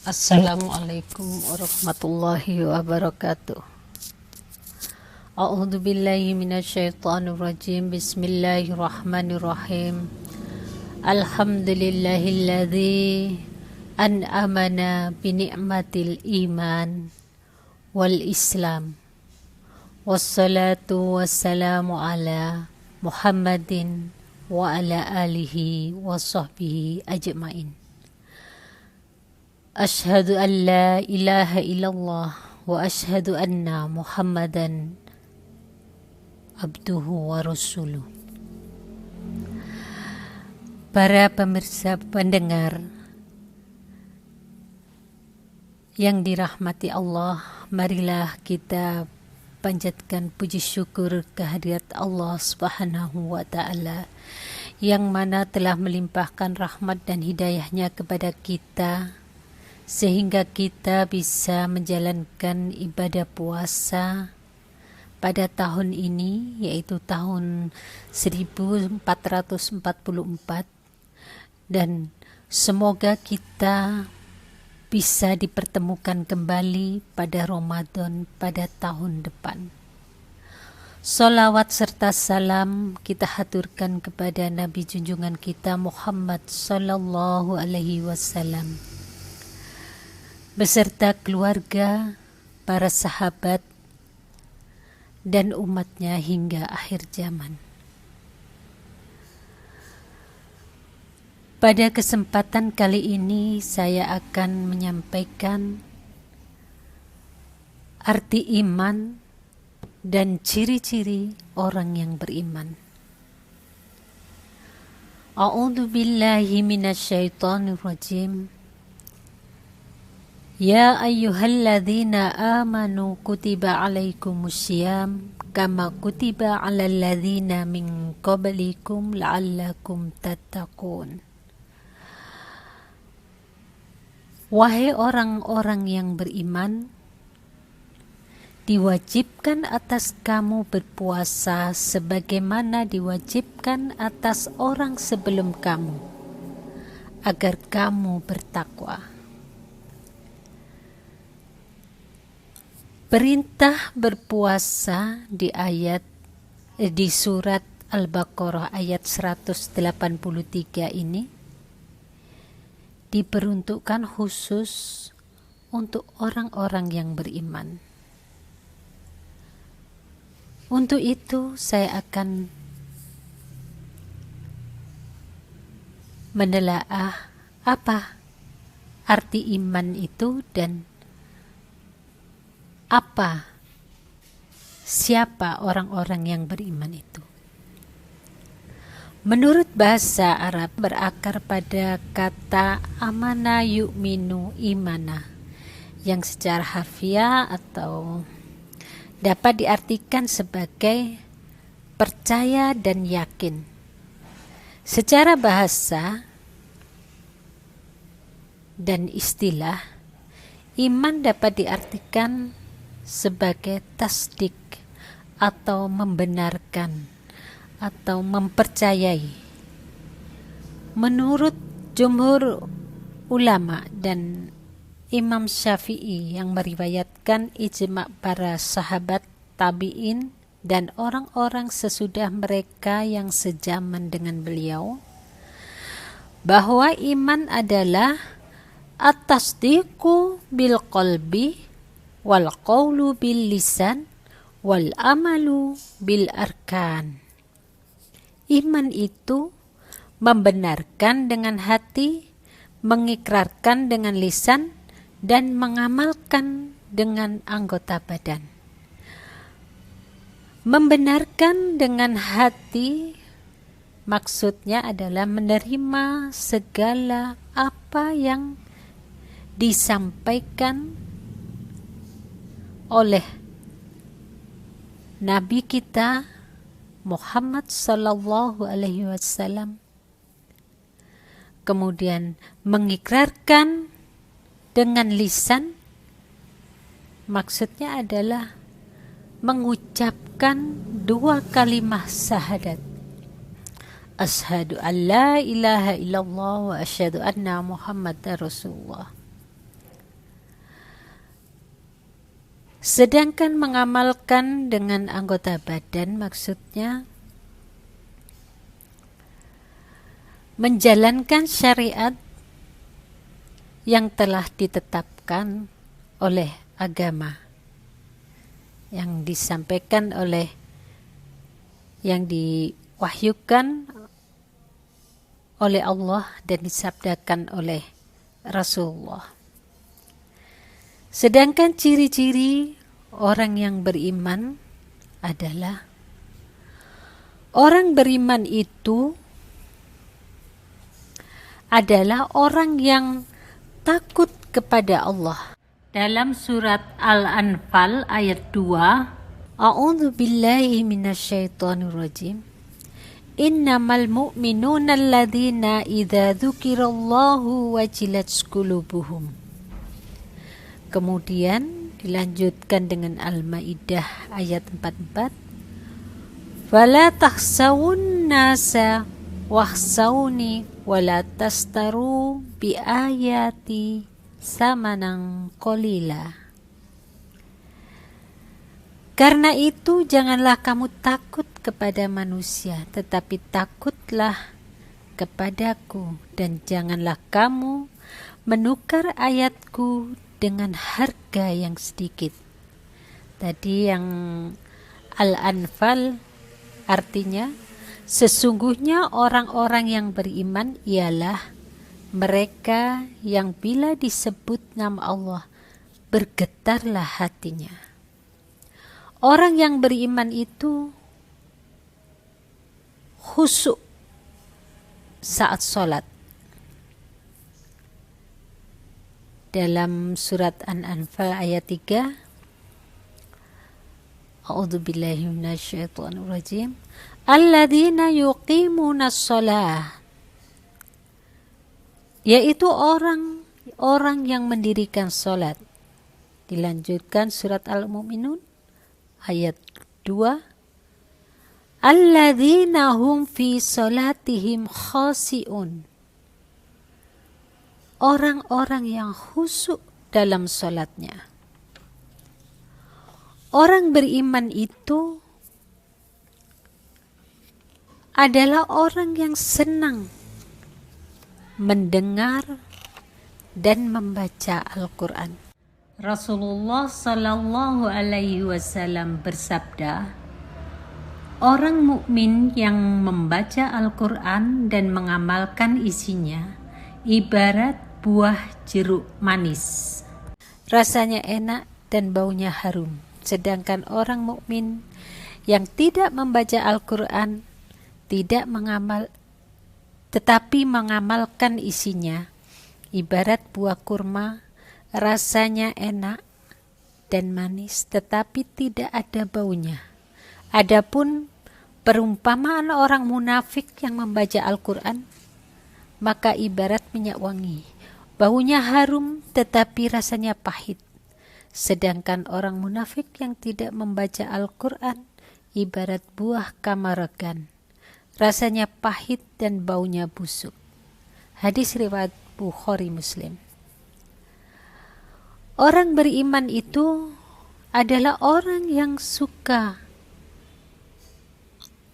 Assalamualaikum warahmatullahi wabarakatuh. A'udzu billahi minasyaitonir rajim. Bismillahirrahmanirrahim. Alhamdulillahilladzi an'amana bi ni'matil iman wal islam. Wassalatu wassalamu ala Muhammadin wa ala alihi wa sahbihi ajma'in. Ashhadu an la ilaha illallah wa ashhadu anna Muhammadan abduhu wa rasuluh. Para pemirsa pendengar yang dirahmati Allah, marilah kita panjatkan puji syukur kehadirat Allah Subhanahu wa ta'ala yang mana telah melimpahkan rahmat dan hidayahnya kepada kita sehingga kita bisa menjalankan ibadah puasa pada tahun ini, yaitu tahun 1444, dan semoga kita bisa dipertemukan kembali pada Ramadan pada tahun depan. Sholawat serta salam kita haturkan kepada Nabi junjungan kita Muhammad sallallahu alaihi wasallam beserta keluarga, para sahabat, dan umatnya hingga akhir zaman. Pada kesempatan kali ini saya akan menyampaikan arti iman dan ciri-ciri orang yang beriman. A'udzu billahi minasyaitonir rajim. Ya ayyuhalladzina amanu kutiba alaikumussyiyam kama kutiba alal ladzina min qablikum la'allakum tattaqun. Wahai orang-orang yang beriman, diwajibkan atas kamu berpuasa sebagaimana diwajibkan atas orang sebelum kamu, agar kamu bertakwa. Perintah berpuasa di surat Al-Baqarah ayat 183 ini diperuntukkan khusus untuk orang-orang yang beriman. Untuk itu saya akan menelaah apa arti iman itu dan siapa orang-orang yang beriman itu. Menurut bahasa Arab berakar pada kata amana yu'minu imana yang secara harfiah atau dapat diartikan sebagai percaya dan yakin. Secara bahasa dan istilah, iman dapat diartikan sebagai tasdik atau membenarkan atau mempercayai. Menurut jumhur ulama dan Imam Syafi'i yang meriwayatkan ijma' para sahabat, tabi'in, dan orang-orang sesudah mereka yang sejaman dengan beliau, bahwa iman adalah at-tasdiqu bil qalbi wal qawlu bil lisan wal amalu bil arkan. Iman itu membenarkan dengan hati, mengikrarkan dengan lisan, dan mengamalkan dengan anggota badan. Membenarkan dengan hati maksudnya adalah menerima segala apa yang disampaikan oleh Nabi kita Muhammad sallallahu alaihi wasallam. Kemudian mengikrarkan dengan lisan maksudnya adalah mengucapkan dua kalimat syahadat. Asyhadu an la ilaha illallah wa asyhadu anna Muhammadar Rasulullah. Sedangkan mengamalkan dengan anggota badan maksudnya menjalankan syariat yang telah ditetapkan oleh agama, yang disampaikan oleh, yang diwahyukan oleh Allah dan disabdakan oleh Rasulullah. Sedangkan ciri-ciri orang yang beriman adalah orang beriman itu adalah orang yang takut kepada Allah. Dalam surat Al-Anfal ayat 2, A'udzu billahi minasyaitonir rajim. Innamal mu'minuna alladzina idza dzukirallahu wajilat qulubuhum. Kemudian dilanjutkan dengan Al-Maidah ayat 44. Fala takhsawun nasa wakhsawni wala tastaru bi ayati samanan qalila. Karena itu janganlah kamu takut kepada manusia, tetapi takutlah kepadaku, dan janganlah kamu menukar ayatku dengan harga yang sedikit. Tadi yang Al-Anfal artinya sesungguhnya orang-orang yang beriman ialah mereka yang bila disebut nama Allah bergetarlah hatinya. Orang yang beriman itu khusyuk saat sholat. Dalam surat An-Anfal ayat 3, A'udzu billahi minasyaitonir rajim. Alladzina yuqimunas shalah, yaitu orang yang mendirikan salat. Dilanjutkan surat Al-Mu'minun ayat 2. Alladzina hum fi salatihim khashi'un. Orang-orang yang khusyuk dalam salatnya. Orang beriman itu adalah orang yang senang mendengar dan membaca Al-Quran. Rasulullah Sallallahu Alaihi Wasallam bersabda, orang mukmin yang membaca Al-Quran dan mengamalkan isinya ibarat buah jeruk manis. Rasanya enak dan baunya harum. Sedangkan orang mukmin yang tidak membaca Al-Quran, tetapi mengamalkan isinya, ibarat buah kurma, rasanya enak dan manis, tetapi tidak ada baunya. Adapun perumpamaan orang munafik yang membaca Al-Quran, maka ibarat minyak wangi, baunya harum tetapi rasanya pahit. Sedangkan orang munafik yang tidak membaca Al-Quran, ibarat buah kamaragan, rasanya pahit dan baunya busuk. Hadis riwayat Bukhari Muslim. Orang beriman itu adalah orang yang suka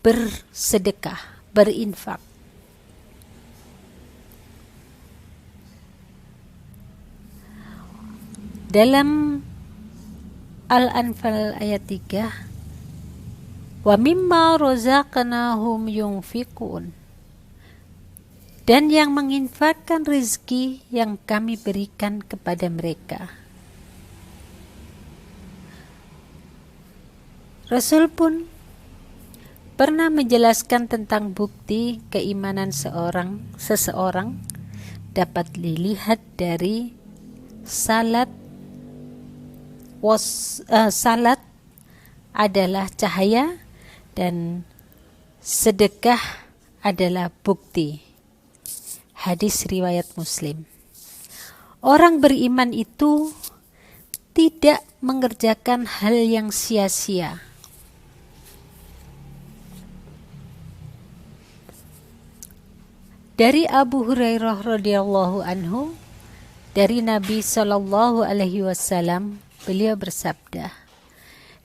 bersedekah, berinfak. Dalam Al-Anfal ayat 3, wa mimma razaqnahum yunfiqun, dan yang menginfakkan rezeki yang kami berikan kepada mereka. Rasul pun pernah menjelaskan tentang bukti keimanan seseorang dapat dilihat dari salat. Salat adalah cahaya dan sedekah adalah bukti. Hadis riwayat Muslim. Orang beriman itu tidak mengerjakan hal yang sia-sia. Dari Abu Hurairah radhiyallahu anhu, dari Nabi Shallallahu alaihi wasallam, beliau bersabda,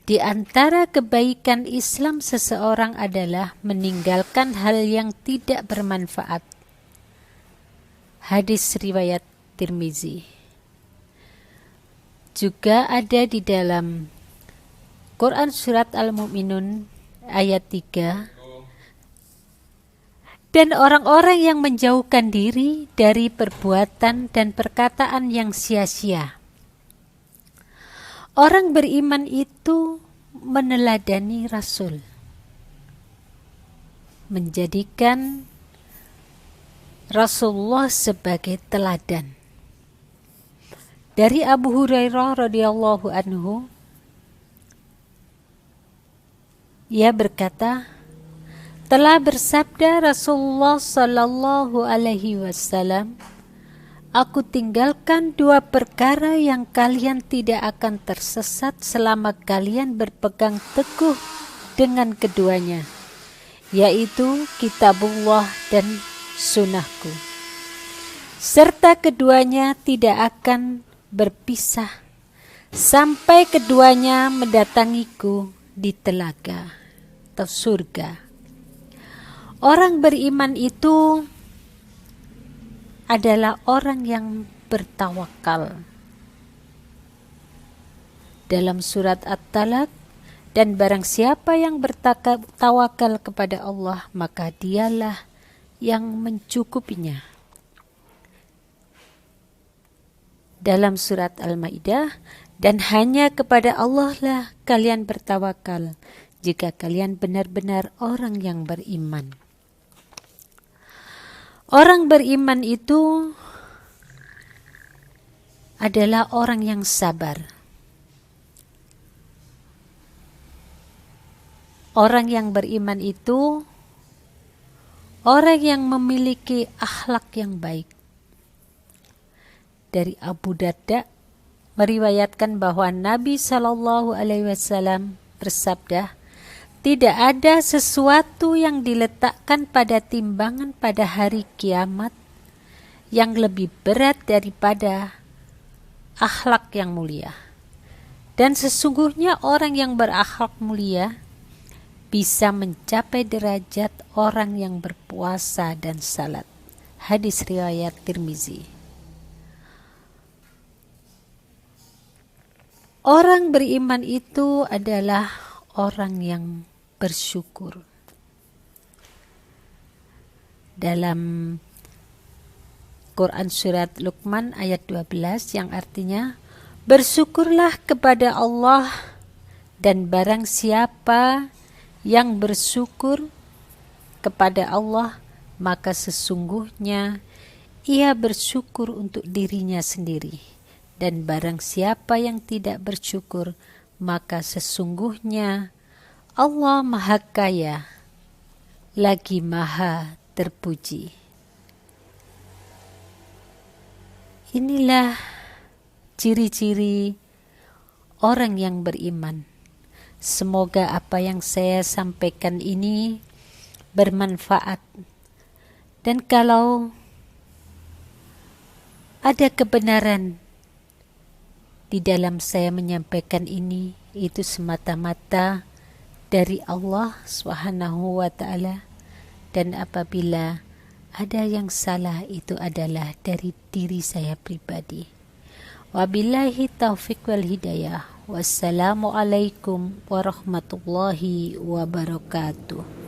di antara kebaikan Islam seseorang adalah meninggalkan hal yang tidak bermanfaat. Hadis riwayat Tirmizi. Juga ada di dalam Quran surat Al-Mu'minun ayat 3. Dan orang-orang yang menjauhkan diri dari perbuatan dan perkataan yang sia-sia. Orang beriman itu meneladani Rasul, menjadikan Rasulullah sebagai teladan. Dari Abu Hurairah radhiyallahu anhu, ia berkata, telah bersabda Rasulullah sallallahu alaihi wasallam, aku tinggalkan dua perkara yang kalian tidak akan tersesat selama kalian berpegang teguh dengan keduanya, yaitu kitabullah dan sunnahku. Serta keduanya tidak akan berpisah sampai keduanya mendatangiku di telaga atau surga. Orang beriman itu adalah orang yang bertawakal. Dalam surat At-Talaq, dan barang siapa yang bertawakal kepada Allah, maka dialah yang mencukupinya. Dalam surat Al-Maidah, dan hanya kepada Allah lah kalian bertawakal jika kalian benar-benar orang yang beriman. Orang beriman itu adalah orang yang sabar. Orang yang beriman itu orang yang memiliki akhlak yang baik. Dari Abu Darda meriwayatkan bahwa Nabi Shallallahu Alaihi Wasallam bersabda, tidak ada sesuatu yang diletakkan pada timbangan pada hari kiamat yang lebih berat daripada akhlak yang mulia. Dan sesungguhnya orang yang berakhlak mulia bisa mencapai derajat orang yang berpuasa dan salat. Hadis riwayat Tirmizi. Orang beriman itu adalah orang yang bersyukur. Dalam Quran surat Luqman ayat 12 yang artinya, bersyukurlah kepada Allah, dan barang siapa yang bersyukur kepada Allah, maka sesungguhnya ia bersyukur untuk dirinya sendiri. Dan barang siapa yang tidak bersyukur, maka sesungguhnya Allah Maha Kaya lagi Maha Terpuji. Inilah ciri-ciri orang yang beriman. Semoga apa yang saya sampaikan ini bermanfaat. Dan kalau ada kebenaran di dalam saya menyampaikan ini, itu semata-mata dari Allah Subhanahu wa ta'ala, dan apabila ada yang salah itu adalah dari diri saya pribadi. Wabillahi taufiq wal hidayah. Wassalamualaikum warahmatullahi wabarakatuh.